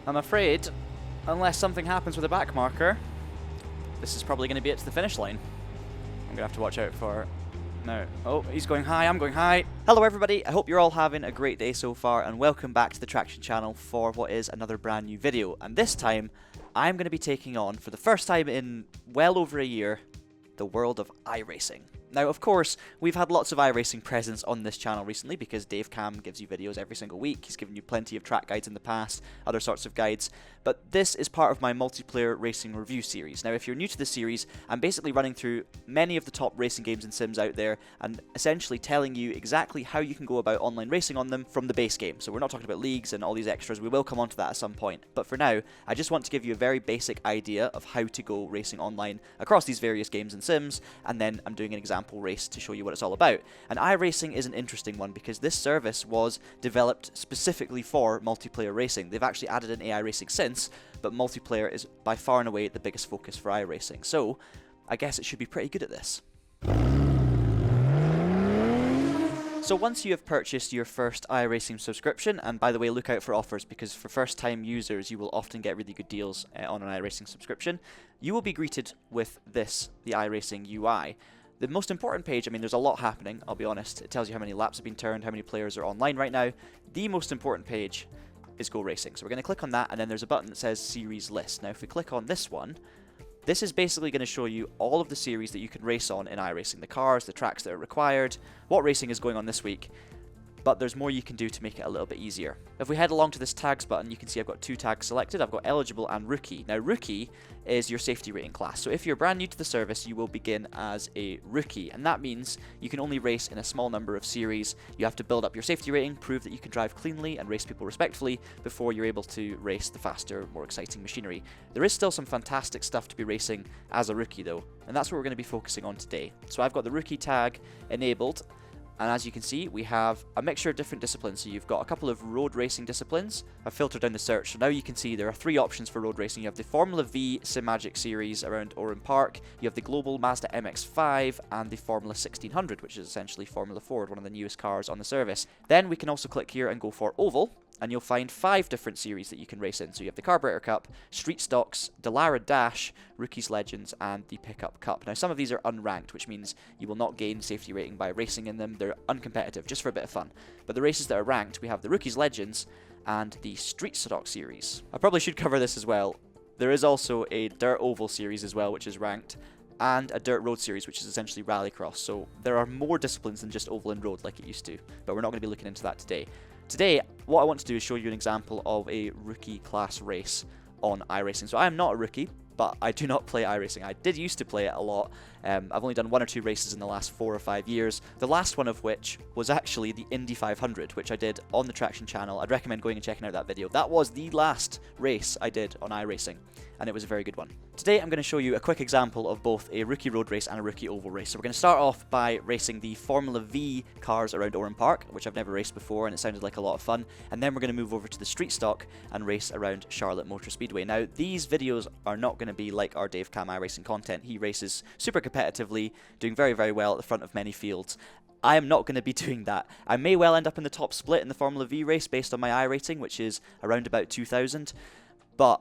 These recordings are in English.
I'm afraid, unless something happens with the back marker, this is probably going to be it to the finish line. I'm going to have to watch out for... No. Oh, he's going high, I'm going high. Hello everybody, I hope you're all having a great day so far, and welcome back to the Traxion channel for what is another brand new video. And this time, I'm going to be taking on, for the first time in well over a year, the world of iRacing. Now, of course, we've had lots of iRacing presence on this channel recently because Dave Cam gives you videos every single week. He's given you plenty of track guides in the past, other sorts of guides, but this is part of my multiplayer racing review series. Now, if you're new to the series, I'm basically running through many of the top racing games and sims out there and essentially telling you exactly how you can go about online racing on them from the base game. So we're not talking about leagues and all these extras, we will come on to that at some point. But for now, I just want to give you a very basic idea of how to go racing online across these various games and sims, and then I'm doing an example race to show you what it's all about. And iRacing is an interesting one because this service was developed specifically for multiplayer racing. They've actually added an AI racing since, but multiplayer is by far and away the biggest focus for iRacing. So I guess it should be pretty good at this. So once you have purchased your first iRacing subscription, and by the way, look out for offers because for first-time users you will often get really good deals on an iRacing subscription, you will be greeted with this, the iRacing UI. The most important page, I mean, there's a lot happening, I'll be honest. It tells you how many laps have been turned, how many players are online right now. The most important page is Go Racing. So we're going to click on that, and then there's a button that says Series List. Now, if we click on this one, this is basically going to show you all of the series that you can race on in iRacing. The cars, the tracks that are required, what racing is going on this week. But there's more you can do to make it a little bit easier. If we head along to this tags button, you can see I've got two tags selected. I've got eligible and rookie. Now rookie is your safety rating class. So if you're brand new to the service, you will begin as a rookie. And that means you can only race in a small number of series. You have to build up your safety rating, prove that you can drive cleanly and race people respectfully before you're able to race the faster, more exciting machinery. There is still some fantastic stuff to be racing as a rookie though. And that's what we're going to be focusing on today. So I've got the rookie tag enabled. And as you can see, we have a mixture of different disciplines. So you've got a couple of road racing disciplines. I've filtered down the search. So now you can see there are three options for road racing. You have the Formula Vee Sim Magic series around Oran Park. You have the Global Mazda MX-5 and the Formula 1600, which is essentially Formula Ford, one of the newest cars on the service. Then we can also click here and go for Oval. And you'll find 5 different series that you can race in. So you have the Carburetor Cup, Street Stocks, Dallara Dash, Rookies Legends, and the Pickup Cup. Now some of these are unranked, which means you will not gain safety rating by racing in them. They're uncompetitive, just for a bit of fun. But the races that are ranked, we have the Rookies Legends and the Street Stock series. I probably should cover this as well. There is also a Dirt Oval series as well, which is ranked, and a Dirt Road series, which is essentially Rallycross. So there are more disciplines than just Oval and Road like it used to, but we're not going to be looking into that today. Today, what I want to do is show you an example of a rookie class race on iRacing. So I am not a rookie, but I do not play iRacing. I did used to play it a lot. I've only done 1 or 2 races in the last 4 or 5 years. The last one of which was actually the Indy 500, which I did on the Traxion channel. I'd recommend going and checking out that video. That was the last race I did on iRacing, and it was a very good one. Today I'm going to show you a quick example of both a rookie road race and a rookie oval race. So we're going to start off by racing the Formula Vee cars around Oran Park, which I've never raced before and it sounded like a lot of fun. And then we're going to move over to the street stock and race around Charlotte Motor Speedway. Now these videos are not going to be like our Dave Cam iRacing content. He races super competitively, doing very, very well at the front of many fields. I am not going to be doing that. I may well end up in the top split in the Formula Vee race based on my iRating, which is around about 2000, but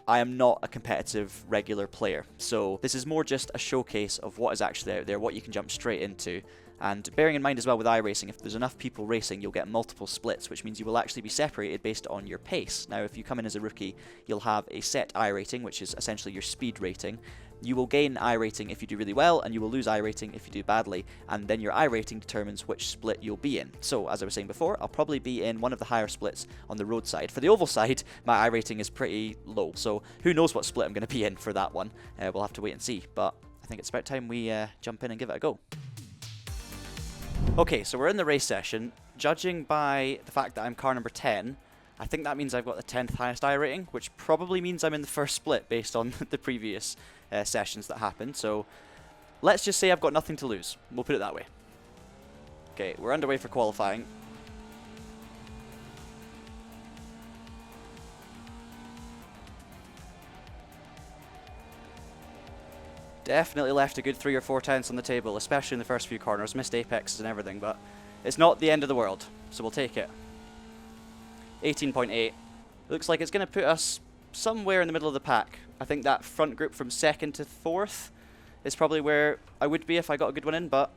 I am not a competitive regular player. So this is more just a showcase of what is actually out there, what you can jump straight into. And bearing in mind as well with iRacing, if there's enough people racing, you'll get multiple splits, which means you will actually be separated based on your pace. Now, if you come in as a rookie, you'll have a set iRating, which is essentially your speed rating. You will gain iRating if you do really well, and you will lose iRating if you do badly, and then your iRating determines which split you'll be in. So, as I was saying before, I'll probably be in one of the higher splits on the road side. For the oval side, my iRating is pretty low, so who knows what split I'm going to be in for that one. We'll have to wait and see, but I think it's about time we jump in and give it a go. Okay, so we're in the race session. Judging by the fact that I'm car number 10, I think that means I've got the 10th highest iRating, which probably means I'm in the first split based on the previous sessions that happened. So let's just say I've got nothing to lose. We'll put it that way. Okay, we're underway for qualifying. Definitely left a good 3 or 4 tenths on the table, especially in the first few corners. Missed apexes and everything, but it's not the end of the world, so we'll take it. 18.8. Looks like it's going to put us somewhere in the middle of the pack. I think that front group from 2nd to 4th is probably where I would be if I got a good one in, but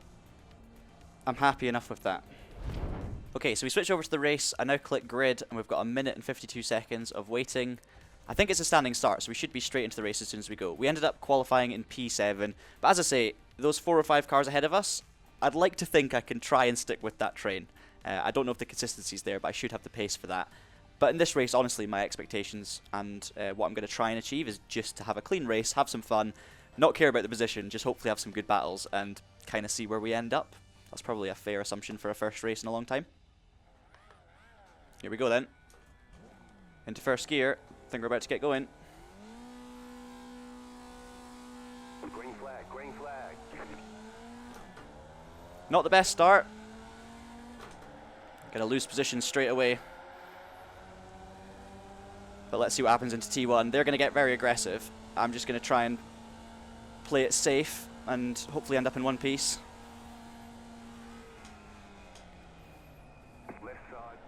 I'm happy enough with that. Okay, so we switch over to the race. I now click grid, and we've got 1 minute and 52 seconds of waiting. I think it's a standing start, so we should be straight into the race as soon as we go. We ended up qualifying in P7, but as I say, those 4 or 5 cars ahead of us, I'd like to think I can try and stick with that train. I don't know if the consistency's there, but I should have the pace for that. But in this race, honestly, my expectations and what I'm going to try and achieve is just to have a clean race, have some fun, not care about the position, just hopefully have some good battles and kind of see where we end up. That's probably a fair assumption for a first race in a long time. Here we go then. Into first gear. I think we're about to get going. Green flag, green flag. Not the best start. Gonna lose position straight away. But let's see what happens into T1. They're gonna get very aggressive. I'm just gonna try and play it safe and hopefully end up in one piece. Left side.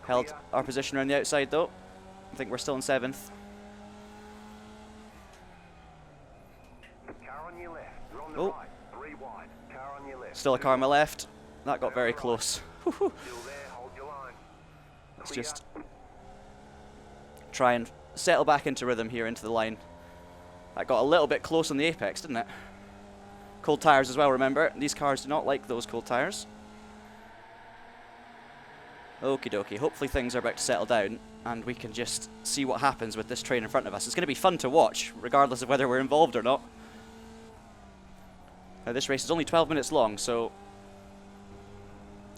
Held our position around the outside though. I think we're still in 7th. Car on your left. You're on the Oh. right. 3 wide. Car on your left. Still a car on my left. That got very close. Still there. Hold your line. Let's Clear. just try and settle back into rhythm here into the line. That got a little bit close on the apex, didn't it? Cold tyres as well, remember. These cars do not like those cold tyres. Okie dokie. Hopefully things are about to settle down and we can just see what happens with this train in front of us. It's going to be fun to watch, regardless of whether we're involved or not. Now, this race is only 12 minutes long, so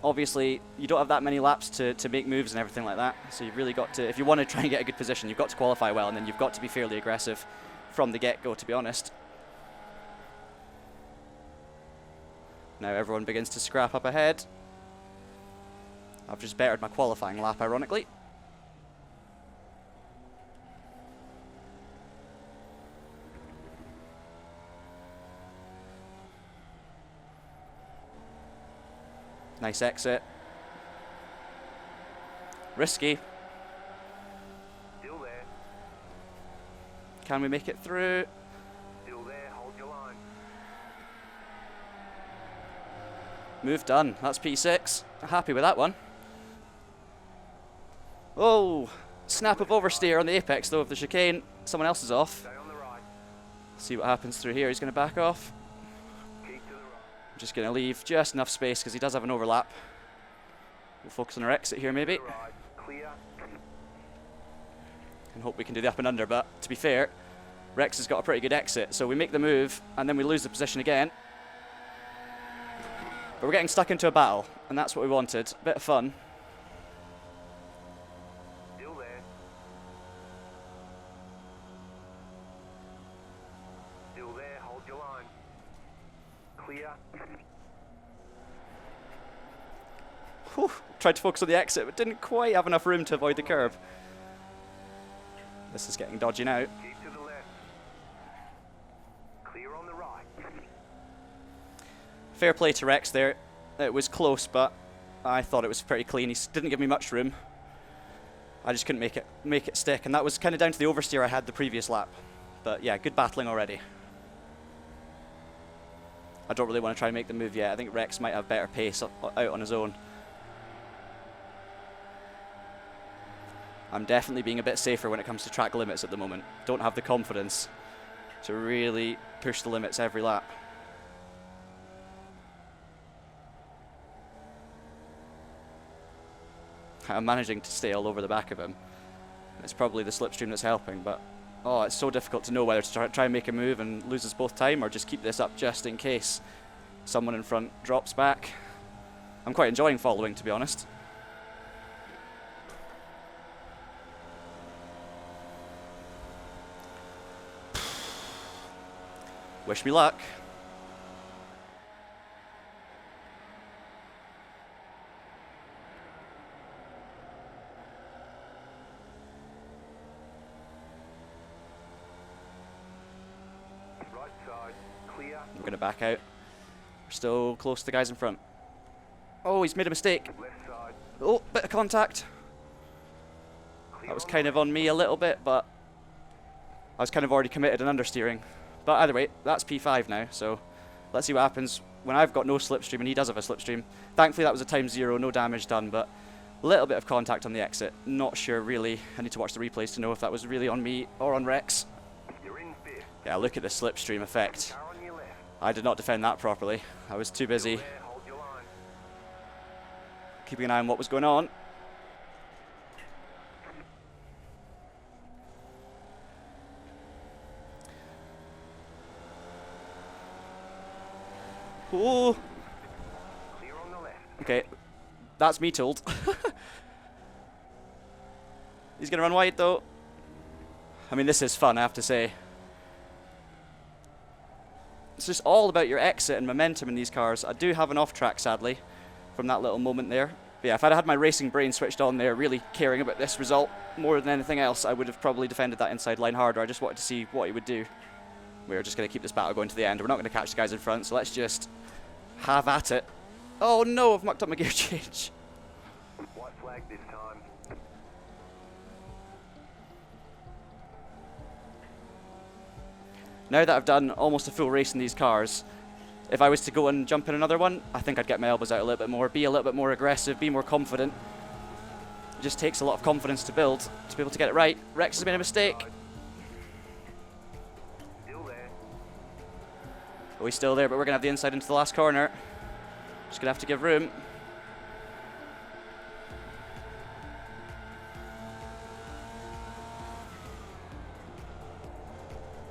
obviously you don't have that many laps to make moves and everything like that. So you've really got to, if you want to try and get a good position, you've got to qualify well, and then you've got to be fairly aggressive from the get-go, to be honest. Now everyone begins to scrap up ahead. I've just bettered my qualifying lap, ironically. Nice exit. Risky. Still there. Can we make it through? Still there. Hold your line. Move done. That's P6. Happy with that one. Oh, snap of oversteer on the apex though of the chicane. Someone else is off. Stay on the right. See what happens through here. He's going to back off. Keep to the right. I'm just going to leave just enough space because he does have an overlap. We'll focus on our exit here maybe To the right. Clear. and hope we can do the up and under, but to be fair, Rex has got a pretty good exit, so we make the move and then we lose the position again. But we're getting stuck into a battle and that's what we wanted. A bit of fun. Still there. Still there. Hold your line. Clear. Whew, tried to focus on the exit but didn't quite have enough room to avoid the curb. This is getting dodgy now. Keep to the left. Clear on the right. Fair play to Rex there. It was close, but I thought it was pretty clean. He didn't give me much room. I just couldn't make it stick, and that was kind of down to the oversteer I had the previous lap. But yeah, good battling already. I don't really want to try and make the move yet. I think Rex might have better pace out on his own. I'm definitely being a bit safer when it comes to track limits at the moment. Don't have the confidence to really push the limits every lap. I'm managing to stay all over the back of him. It's probably the slipstream that's helping, but oh, it's so difficult to know whether to try and make a move and lose us both time or just keep this up just in case someone in front drops back. I'm quite enjoying following, to be honest. Wish me luck. Right side. Clear. I'm going to back out. We're still close to the guys in front. Oh, he's made a mistake. Left side. Oh, bit of contact. That was kind of on me a little bit, but I was kind of already committed and understeering. But either way, that's P5 now, so let's see what happens when I've got no slipstream and he does have a slipstream. Thankfully that was a times 0, no damage done, but a little bit of contact on the exit. Not sure really. I need to watch the replays to know if that was really on me or on Rex. Yeah, look at the slipstream effect. I did not defend that properly. I was too busy keeping an eye on what was going on. Oh. Okay, that's me told. He's gonna run wide though. I mean, this is fun, I have to say. It's just all about your exit and momentum in these cars. I do have an off track, sadly, from that little moment there. But yeah, if I'd had my racing brain switched on there, really caring about this result more than anything else, I would have probably defended that inside line harder. I just wanted to see what he would do. We're just going to keep this battle going to the end. We're not going to catch the guys in front, so let's just have at it. Oh no, I've mucked up my gear change. White flag this time. Now that I've done almost a full race in these cars, if I was to go and jump in another one, I think I'd get my elbows out a little bit more, be a little bit more aggressive, be more confident. It just takes a lot of confidence to build, to be able to get it right. Rex has made a mistake. Still there. Oh, he's still there, but we're going to have the inside into the last corner. Just going to have to give room.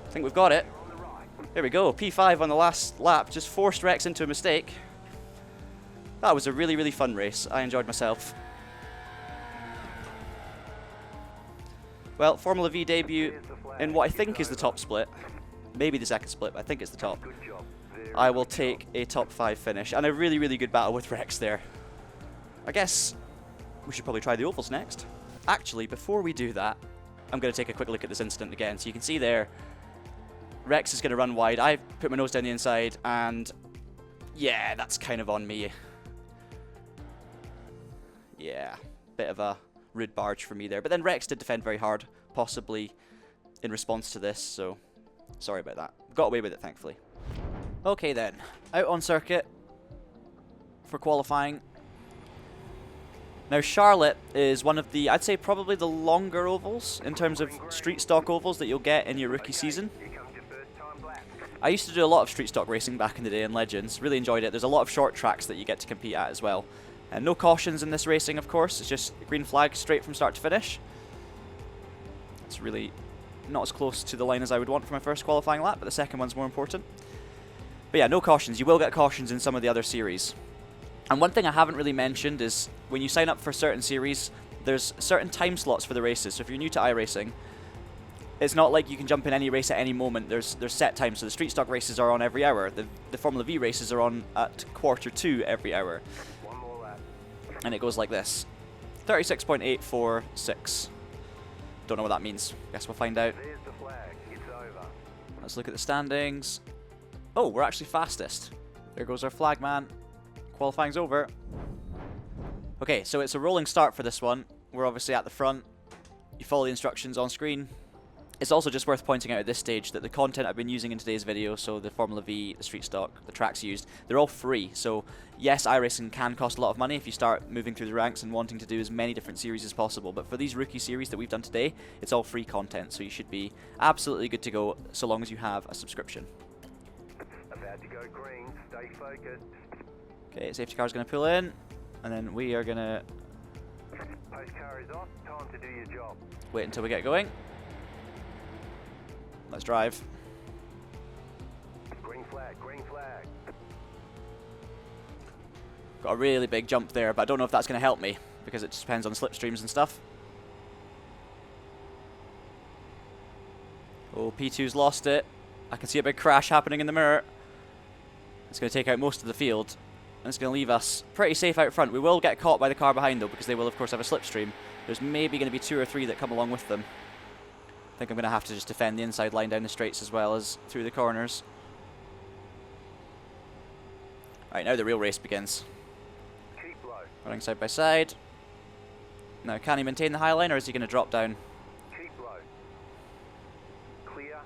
I think we've got it. There we go, P5 on the last lap, just forced Rex into a mistake. That was a really, really fun race. I enjoyed myself. Well, Formula Vee debut in what I think is the top split. Maybe the second split, but I think it's the top. I will take a top 5 finish and a really, really good battle with Rex there. I guess we should probably try the ovals next. Actually, before we do that, I'm going to take a quick look at this incident again. So you can see there, Rex is going to run wide. I put my nose down the inside, and yeah, that's kind of on me. Yeah, bit of a rude barge for me there. But then Rex did defend very hard, possibly in response to this, so sorry about that. Got away with it, thankfully. Okay then, out on circuit for qualifying. Now Charlotte is one of the, I'd say probably the longer ovals in terms of street stock ovals that you'll get in your rookie season. I used to do a lot of street stock racing back in the day in Legends, really enjoyed it. There's a lot of short tracks that you get to compete at as well. And no cautions in this racing, of course, it's just green flag straight from start to finish. It's really not as close to the line as I would want for my first qualifying lap, but the second one's more important. But yeah, no cautions. You will get cautions in some of the other series. And one thing I haven't really mentioned is when you sign up for certain series, there's certain time slots for the races. So if you're new to iRacing, it's not like you can jump in any race at any moment. There's set times. So the street stock races are on every hour. The Formula Vee races are on at 1:45 every hour. One more lap. And it goes like this. 36.846. Don't know what that means. Guess we'll find out. There's the flag. It's over. Let's look at the standings. Oh, we're actually fastest. There goes our flag man. Qualifying's over. Okay, so it's a rolling start for this one. We're obviously at the front. You follow the instructions on screen. It's also just worth pointing out at this stage that the content I've been using in today's video, so the Formula Vee, the street stock, the tracks used, they're all free. So yes, iRacing can cost a lot of money if you start moving through the ranks and wanting to do as many different series as possible. But for these rookie series that we've done today, it's all free content. So you should be absolutely good to go so long as you have a subscription. About to go green. Stay focused. Okay, safety car's going to pull in, and then we are going to Post car is off. Time to do your job. wait until we get going. Let's drive. Green flag. Green flag. Got a really big jump there, but I don't know if that's going to help me, because it just depends on slipstreams and stuff. Oh, P2's lost it. I can see a big crash happening in the mirror. It's going to take out most of the field, and it's going to leave us pretty safe out front. We will get caught by the car behind, though, because they will, of course, have a slipstream. There's maybe going to be 2 or 3 that come along with them. I think I'm going to have to just defend the inside line down the straights as well as through the corners. Right, now the real race begins. Keep low. Running side by side. Now, can he maintain the high line, or is he going to drop down? Keep low. Clear.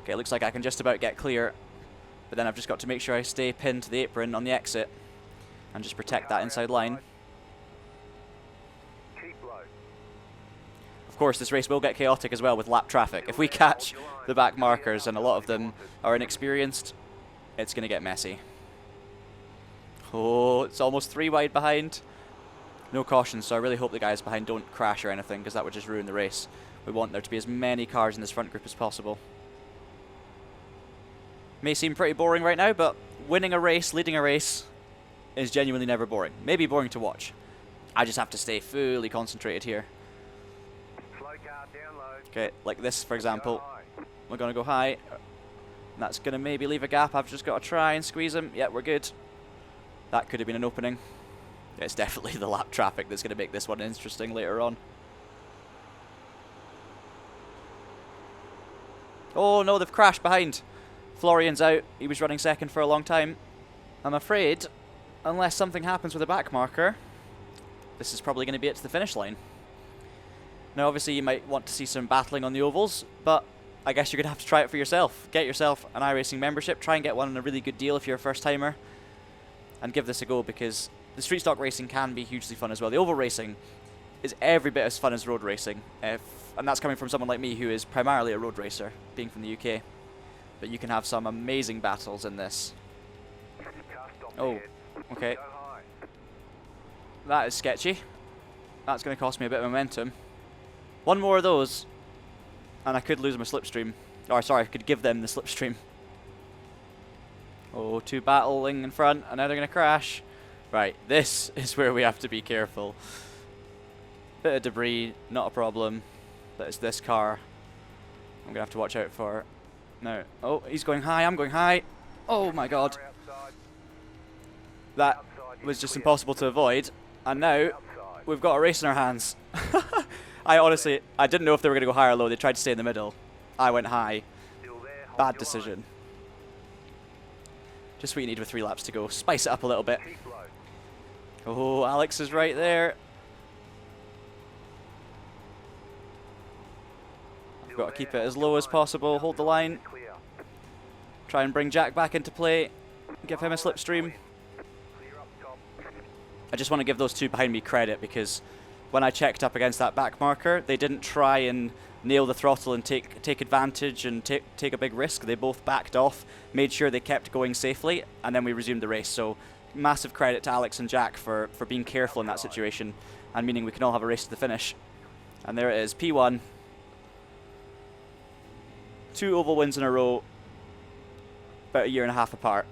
Okay, looks like I can just about get clear. But then I've just got to make sure I stay pinned to the apron on the exit. And just protect that inside line. Keep low. Of course, this race will get chaotic as well with lap traffic. If we catch the back markers, and a lot of them are inexperienced, it's going to get messy. Oh, it's almost 3 wide behind. No caution, so I really hope the guys behind don't crash or anything, because that would just ruin the race. We want there to be as many cars in this front group as possible. May seem pretty boring right now, but winning a race, leading a race, is genuinely never boring. Maybe boring to watch. I just have to stay fully concentrated here. Slow car down low. Okay, like this, for example. Go high. We're going to go high. That's going to maybe leave a gap. I've just got to try and squeeze him. Yeah, we're good. That could have been an opening. It's definitely the lap traffic that's going to make this one interesting later on. Oh no, they've crashed behind. Florian's out. He was running second for a long time. I'm afraid, unless something happens with a back marker, this is probably going to be it to the finish line. Now obviously you might want to see some battling on the ovals, but I guess you're going to have to try it for yourself. Get yourself an iRacing membership, try and get one on a really good deal if you're a first timer, and give this a go, because the street stock racing can be hugely fun as well. The oval racing is every bit as fun as road racing, and that's coming from someone like me who is primarily a road racer, being from the UK. But you can have some amazing battles in this. Oh, okay. Go high. That is sketchy. That's going to cost me a bit of momentum. One more of those, and I could lose my slipstream. Or sorry, I could give them the slipstream. Oh, 2 battling in front, and now they're going to crash. Right, this is where we have to be careful. Bit of debris, not a problem. But it's this car I'm going to have to watch out for. No. Oh, he's going high, I'm going high. Oh my god. Car outside. That Outside is was just clear. impossible to avoid. And now Outside. we've got a race in our hands. I didn't know if they were going to go high or low. They tried to stay in the middle. I went high. Still there. Hold Bad your decision. Just what you need with 3 laps to go. Spice it up a little bit. line. Keep low. Oh, Alex is right there. I've got to keep it as low as possible. Hold the line. Clear. Try and bring Jack back into play. Give him a slipstream. Clear up top. I just want to give those 2 behind me credit, because when I checked up against that back marker, they didn't try and nail the throttle and take advantage and take a big risk. They both backed off, made sure they kept going safely, and then we resumed the race. So massive credit to Alex and Jack for being careful in that situation, and meaning we can all have a race to the finish. And there it is, P1. 2 oval wins in a row, about a year and a half apart.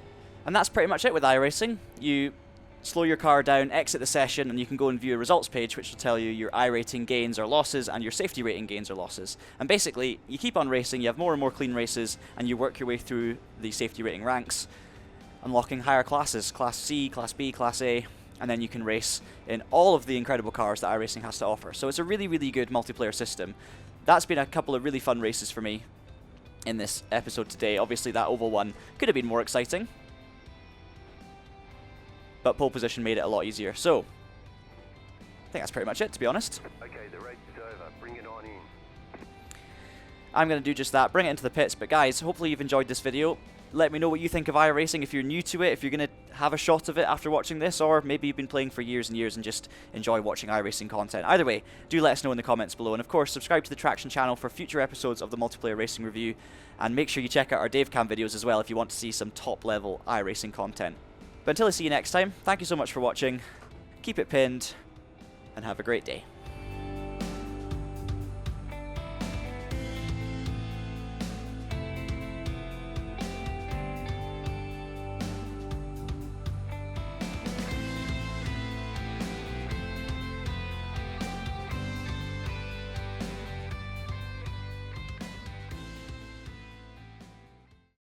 And that's pretty much it with iRacing. You slow your car down, exit the session, and you can go and view a results page which will tell you your iRating gains or losses and your safety rating gains or losses. And basically, you keep on racing, you have more and more clean races, and you work your way through the safety rating ranks, unlocking higher classes, Class C, Class B, Class A, and then you can race in all of the incredible cars that iRacing has to offer. So it's a really, really good multiplayer system. That's been a couple of really fun races for me in this episode today. Obviously that oval one could have been more exciting, but pole position made it a lot easier. So I think that's pretty much it, to be honest. Okay, the race is over. Bring it on in. I'm going to do just that, bring it into the pits. But guys, hopefully you've enjoyed this video. Let me know what you think of iRacing, if you're new to it, if you're going to have a shot of it after watching this, or maybe you've been playing for years and years and just enjoy watching iRacing content. Either way, do let us know in the comments below. And of course, subscribe to the Traxion channel for future episodes of the Multiplayer Racing Review. And make sure you check out our Davecam videos as well if you want to see some top-level iRacing content. But until I see you next time, thank you so much for watching, keep it pinned, and have a great day.